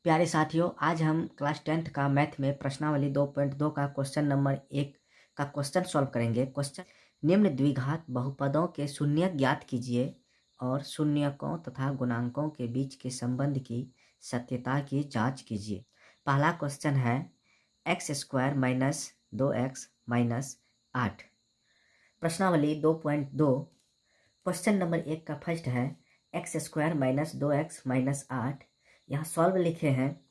प्यारे साथियों, आज हम क्लास 10th का मैथ में प्रश्नावली 2.2 का क्वेश्चन नंबर 1 का क्वेश्चन सॉल्व करेंगे। क्वेश्चन, निम्न द्विघात बहुपदों के शून्य ज्ञात कीजिए और शून्यकों तथा गुणांकों के बीच के संबंध की सत्यता की जांच कीजिए। पहला क्वेश्चन है x² माइनस 2x माइनस 8। प्रश्नावली 2.2 क्वेश्चन नंबर 1 का फर्स्ट है x² माइनस 2x माइनस 8। यहाँ सॉल्व लिखे हैं।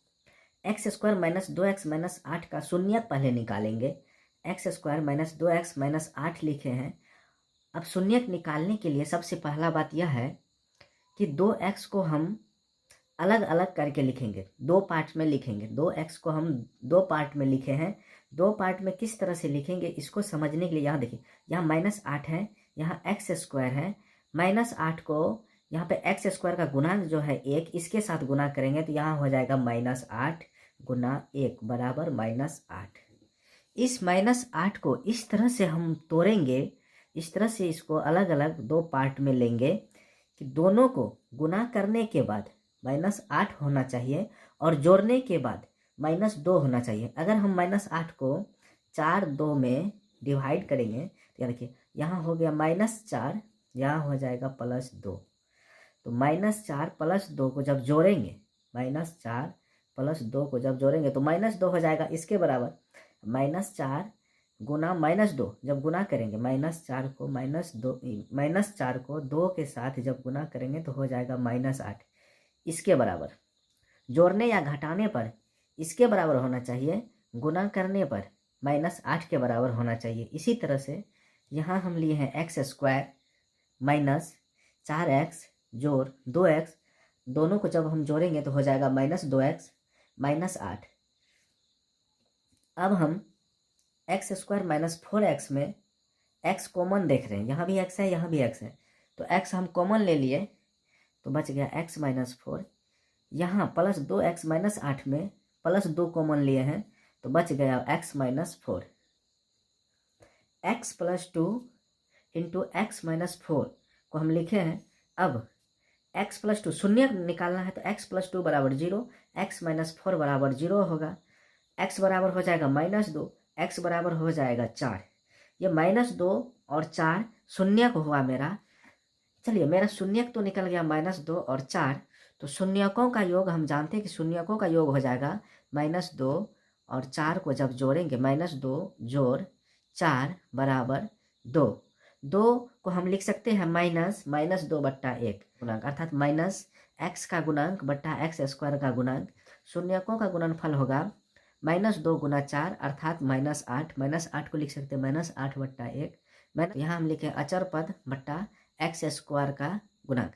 x² माइनस 2x माइनस 8 का शून्यक पहले निकालेंगे। x² माइनस 2x माइनस 8 लिखे हैं। अब शून्यक निकालने के लिए सबसे पहला बात यह है कि 2x को हम अलग अलग करके लिखेंगे, दो पार्ट में लिखेंगे। 2x को हम दो पार्ट में लिखे हैं। दो पार्ट में किस तरह से लिखेंगे इसको समझने के लिए यहाँ देखिए, यहाँ -8 है, यहाँ x² है। -8 को यहाँ पे x² का गुणांक जो है 1, इसके साथ गुना करेंगे तो यहाँ हो जाएगा -8 गुना 1 बराबर -8। इस -8 को इस तरह से हम तोड़ेंगे, इस तरह से इसको अलग अलग दो पार्ट में लेंगे कि दोनों को गुना करने के बाद -8 होना चाहिए और जोड़ने के बाद -2 होना चाहिए। अगर हम -8 को 4 में डिवाइड करेंगे तो देखिए, यहाँ हो गया -4, यहाँ हो जाएगा +2। तो -4 + 2 को जब जोड़ेंगे, -4 + 2 को जब जोड़ेंगे तो -2 हो जाएगा। इसके बराबर -4 गुना -2 जब गुना करेंगे, -4 को 2 के साथ जब गुना करेंगे तो हो जाएगा -8। इसके बराबर जोड़ने या घटाने पर इसके बराबर होना चाहिए, गुना करने पर -8 के बराबर होना चाहिए। इसी तरह से यहाँ हम लिए हैं x² माइनस 4x जोड़ 2x, दोनों को जब हम जोड़ेंगे तो हो जाएगा -2x माइनस 8। अब हम x² माइनस 4x में x कॉमन देख रहे हैं, यहाँ भी x है, यहाँ भी x है, तो x हम कॉमन ले लिए तो बच गया x माइनस 4। यहाँ +2x माइनस 8 में +2 कॉमन लिए हैं तो बच गया x minus 4। x + 2 into x minus 4 को हम लिखे हैं। अब x + 2 शून्य निकालना है तो x + 2 बराबर 0, x माइनस 4 बराबर 0 होगा। x बराबर हो जाएगा -2, x बराबर हो जाएगा 4। ये -2 और 4 शून्यक हुआ मेरा। चलिए, मेरा शून्यक तो निकल गया -2 और 4। तो शून्यकों का योग हम जानते हैं कि शून्यकों का योग हो जाएगा -2 और 4 को जब जोड़ेंगे, -2 जोड़ 4 बराबर 2। 2 को हम लिख सकते हैं -2/1 गुणांक, अर्थात -x का गुणांक बट्टा x² का गुणांक। शून्यकों का गुणनफल होगा -2 गुना 4 अर्थात -8। -8 को लिख सकते हैं -8/1। यहाँ हम लिखे अचर पद बट्टा x² का गुणांक।